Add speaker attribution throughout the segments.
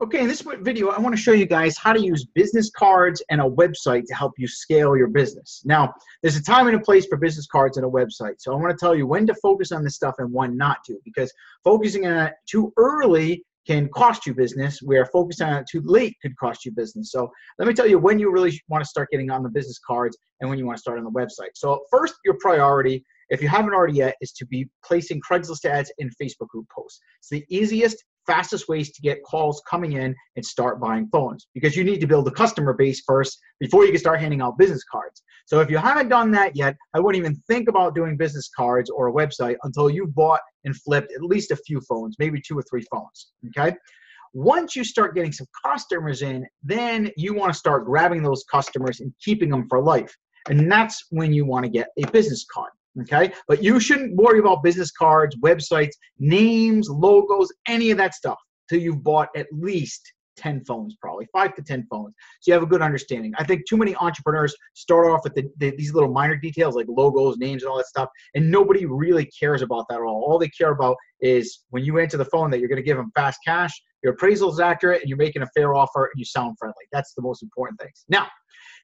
Speaker 1: Okay, in this video, I want to show you guys how to use business cards and a website to help you scale your business. Now, there's a time and a place for business cards and a website. So I want to tell you when to focus on this stuff and when not to, because focusing on it too early can cost you business, where focusing on it too late could cost you business. So let me tell you when you really want to start getting on the business cards and when you want to start on the website. So first, your priority, if you haven't already yet, is to be placing Craigslist ads in Facebook group posts. It's the easiest, fastest ways to get calls coming in and start buying phones, because you need to build a customer base first before you can start handing out business cards. So if you haven't done that yet, I wouldn't even think about doing business cards or a website until you've bought and flipped at least a few phones, maybe 2 or 3 phones, okay? Once you start getting some customers in, then you want to start grabbing those customers and keeping them for life. And that's when you want to get a business card. Okay, but you shouldn't worry about business cards, websites, names, logos, any of that stuff till you've bought at least 10 phones, probably 5 to 10 phones. So you have a good understanding. I think too many entrepreneurs start off with these little minor details like logos, names, and all that stuff, and nobody really cares about that at all. All they care about is when you answer the phone that you're going to give them fast cash, your appraisal is accurate, and you're making a fair offer, and you sound friendly. That's the most important things. Now,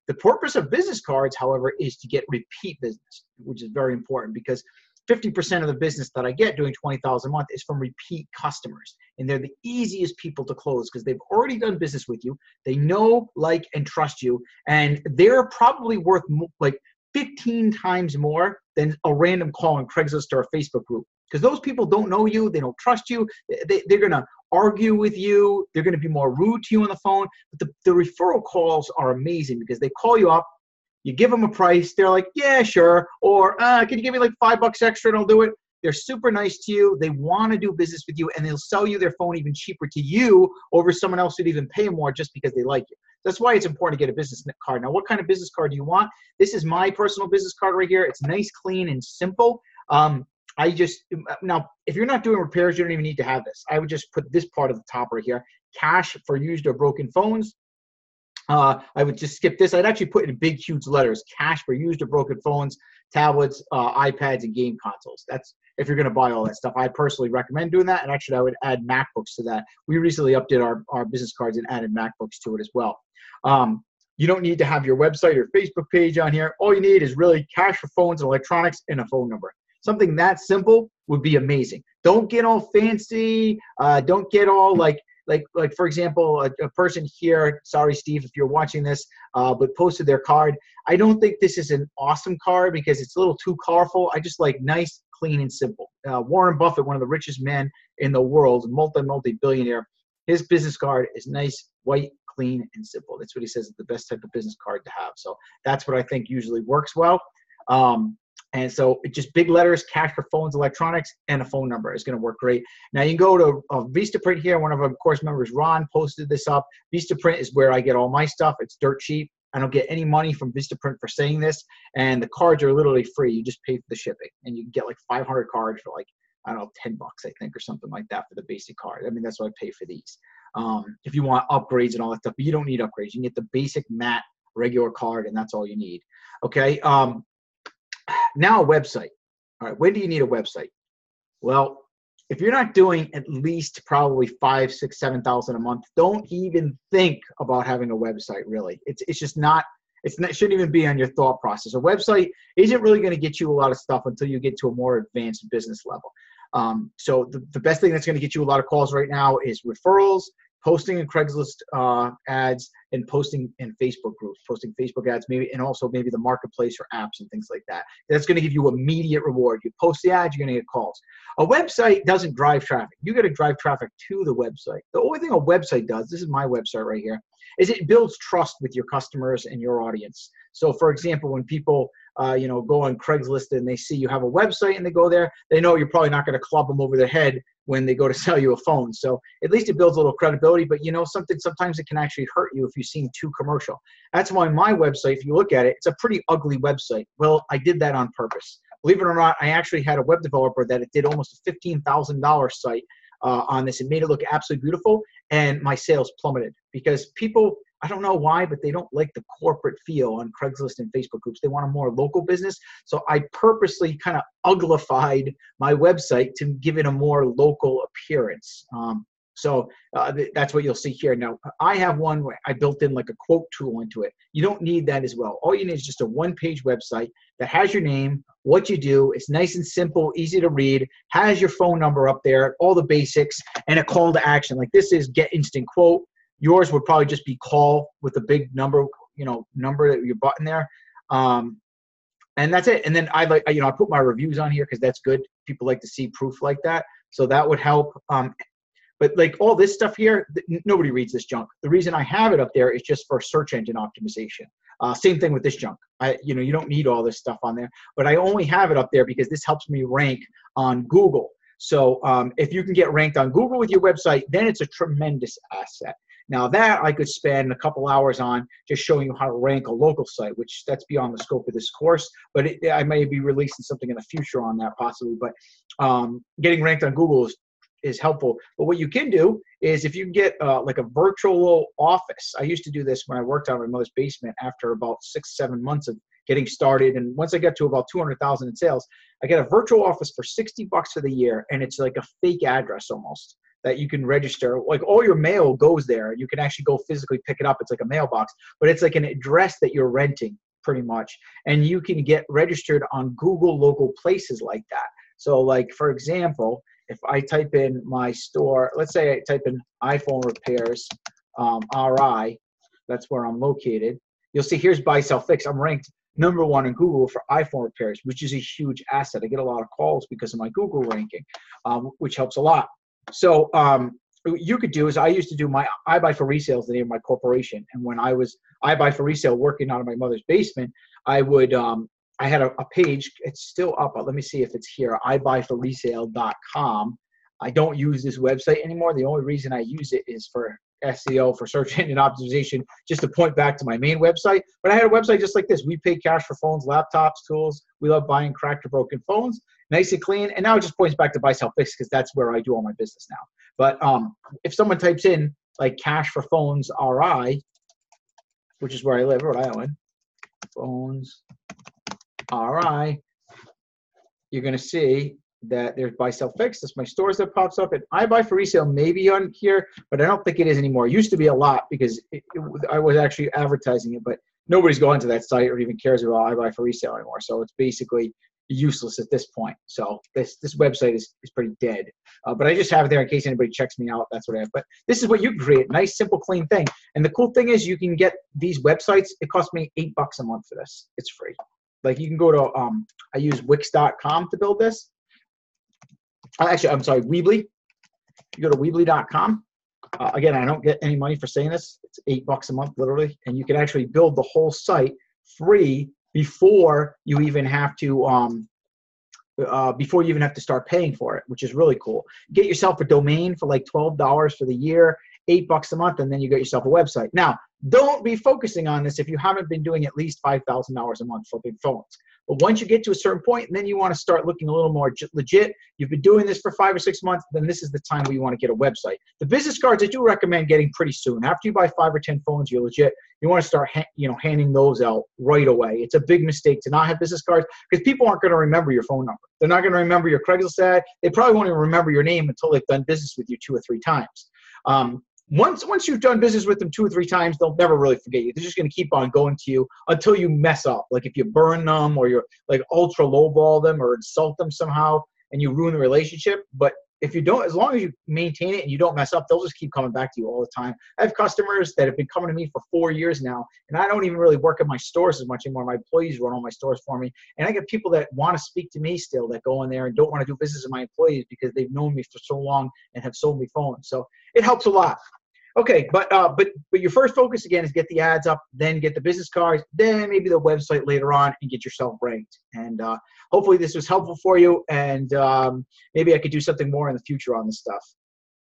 Speaker 1: the purpose of business cards, however, is to get repeat business, which is very important, because 50% of the business that I get doing 20,000 a month is from repeat customers. And they're the easiest people to close because they've already done business with you. They know, like, and trust you. And they're probably worth like 15 times more than a random call on Craigslist or a Facebook group. Because those people don't know you, they don't trust you, they're going to argue with you, they're going to be more rude to you on the phone. But the referral calls are amazing because they call you up, you give them a price, they're like, yeah, sure, or can you give me like $5 extra and I'll do it? They're super nice to you, they want to do business with you, and they'll sell you their phone even cheaper to you over someone else who'd even pay more just because they like you. That's why it's important to get a business card. Now, what kind of business card do you want? This is my personal business card right here. It's nice, clean, and simple. Now, if you're not doing repairs, you don't even need to have this. I would just put this part of the top right here, cash for used or broken phones. I would just skip this. I'd actually put in big, huge letters, cash for used or broken phones, tablets, iPads, and game consoles. That's if you're going to buy all that stuff. I personally recommend doing that. And actually, I would add MacBooks to that. We recently updated our business cards and added MacBooks to it as well. You don't need to have your website or Facebook page on here. All you need is really cash for phones and electronics and a phone number. Something that simple would be amazing. Don't get all fancy. Don't get all like for example, a person here, sorry, Steve, if you're watching this, but posted their card. I don't think this is an awesome card because it's a little too colorful. I just like nice, clean, and simple. Warren Buffett, one of the richest men in the world, multi-billionaire, his business card is nice, white, clean, and simple. That's what he says is the best type of business card to have. So that's what I think usually works well. And so just big letters, cash for phones, electronics, and a phone number is going to work great. Now you can go to Vistaprint here. One of our course members, Ron, posted this up. Vistaprint is where I get all my stuff. It's dirt cheap. I don't get any money from Vistaprint for saying this. And the cards are literally free. You just pay for the shipping. And you can get like 500 cards for like, I don't know, $10, I think, or something like that for the basic card. I mean, that's what I pay for these. If you want upgrades and all that stuff, but you don't need upgrades. You can get the basic matte regular card, and that's all you need. Okay. Now a website. All right, when do you need a website? Well, if you're not doing at least probably 5, 6, 7,000 a month, don't even think about having a website. Really, it's just not. It shouldn't even be on your thought process. A website isn't really going to get you a lot of stuff until you get to a more advanced business level. So the best thing that's going to get you a lot of calls right now is referrals, posting in Craigslist ads, and posting in Facebook groups, posting Facebook ads, maybe, and also maybe the marketplace or apps and things like that. That's going to give you immediate reward. You post the ads, you're going to get calls. A website doesn't drive traffic. You got to drive traffic to the website. The only thing a website does, this is my website right here, is it builds trust with your customers and your audience. So, for example, when people go on Craigslist and they see you have a website and they go there, they know you're probably not going to club them over the head when they go to sell you a phone. So at least it builds a little credibility, but sometimes it can actually hurt you if you seem too commercial. That's why my website, if you look at it, it's a pretty ugly website. Well, I did that on purpose. Believe it or not, I actually had a web developer that did almost a $15,000 site on this and made it look absolutely beautiful, and my sales plummeted because people, I don't know why, but they don't like the corporate feel on Craigslist and Facebook groups. They want a more local business. So I purposely kind of uglified my website to give it a more local appearance. So that's what you'll see here. Now, I have one where I built in like a quote tool into it. You don't need that as well. All you need is just a one-page website that has your name, what you do. It's nice and simple, easy to read, has your phone number up there, all the basics, and a call to action. Like this is get instant quote. Yours would probably just be call with a big number, number that your button there. And that's it. And then I put my reviews on here because that's good. People like to see proof like that. So that would help. But like all this stuff here, nobody reads this junk. The reason I have it up there is just for search engine optimization. Same thing with this junk. You don't need all this stuff on there, but I only have it up there because this helps me rank on Google. So if you can get ranked on Google with your website, then it's a tremendous asset. Now that I could spend a couple hours on just showing you how to rank a local site, which that's beyond the scope of this course, but I may be releasing something in the future on that possibly. But getting ranked on Google is helpful. But what you can do is if you get like a virtual office. I used to do this when I worked out of my mother's basement after about 6-7 months of getting started. And once I got to about 200,000 in sales, I get a virtual office for $60 for the year. And it's like a fake address almost that you can register. Like all your mail goes there. You can actually go physically pick it up. It's like a mailbox, but it's like an address that you're renting pretty much. And you can get registered on Google local places like that. So like, for example, if I type in my store, let's say I type in iPhone repairs, RI, that's where I'm located. You'll see here's buy, sell, fix. I'm ranked #1 in Google for iPhone repairs, which is a huge asset. I get a lot of calls because of my Google ranking, which helps a lot. So what you could do is I used to do my I Buy for Resale is the name of my corporation. And when I was I Buy for Resale working out of my mother's basement, I would I had a page. It's still up. Let me see if it's here. ibuyforresale.com. I don't use this website anymore. The only reason I use it is for SEO, for search engine optimization, just to point back to my main website. But I had a website just like this. We pay cash for phones, laptops, tools. We love buying cracked or broken phones. Nice and clean. And now it just points back to buy, sell, fix because that's where I do all my business now. But if someone types in like cash for phones RI, which is where I live, Rhode Island, phones RI, you're going to see that there's buy, sell, fix. That's my stores that pops up. And I Buy for Resale maybe on here, but I don't think it is anymore. It used to be a lot because I was actually advertising it, but nobody's going to that site or even cares about I Buy for Resale anymore. So it's basically useless at this point. So this website is pretty dead. But I just have it there in case anybody checks me out. That's what I have. But this is what you can create. Nice, simple, clean thing. And the cool thing is you can get these websites. It cost me $8 a month for this. It's free. Like you can go to, I use Wix.com to build this. Actually, I'm sorry, Weebly. You go to Weebly.com. Again, I don't get any money for saying this. It's $8 a month, literally. And you can actually build the whole site free before you even have to start paying for it, which is really cool. Get yourself a domain for like $12 for the year, $8 a month, and then you get yourself a website. Now, don't be focusing on this if you haven't been doing at least $5,000 a month flipping phones. But once you get to a certain point, and then you want to start looking a little more legit, you've been doing this for 5 or 6 months, then this is the time where you want to get a website. The business cards I do recommend getting pretty soon. After you buy 5 or 10 phones, you're legit. You want to start handing those out right away. It's a big mistake to not have business cards because people aren't going to remember your phone number. They're not going to remember your Craigslist ad. They probably won't even remember your name until they've done business with you 2 or 3 times. Once you've done business with them 2 or 3 times, they'll never really forget you. They're just going to keep on going to you until you mess up. Like if you burn them or you're like ultra lowball them or insult them somehow and you ruin the relationship. But if you don't, as long as you maintain it and you don't mess up, they'll just keep coming back to you all the time. I have customers that have been coming to me for 4 years now, and I don't even really work at my stores as much anymore. My employees run all my stores for me. And I get people that want to speak to me still that go in there and don't want to do business with my employees because they've known me for so long and have sold me phones. So it helps a lot. Okay, but your first focus again is get the ads up, then get the business cards, then maybe the website later on, and get yourself ranked. And hopefully this was helpful for you, and maybe I could do something more in the future on this stuff.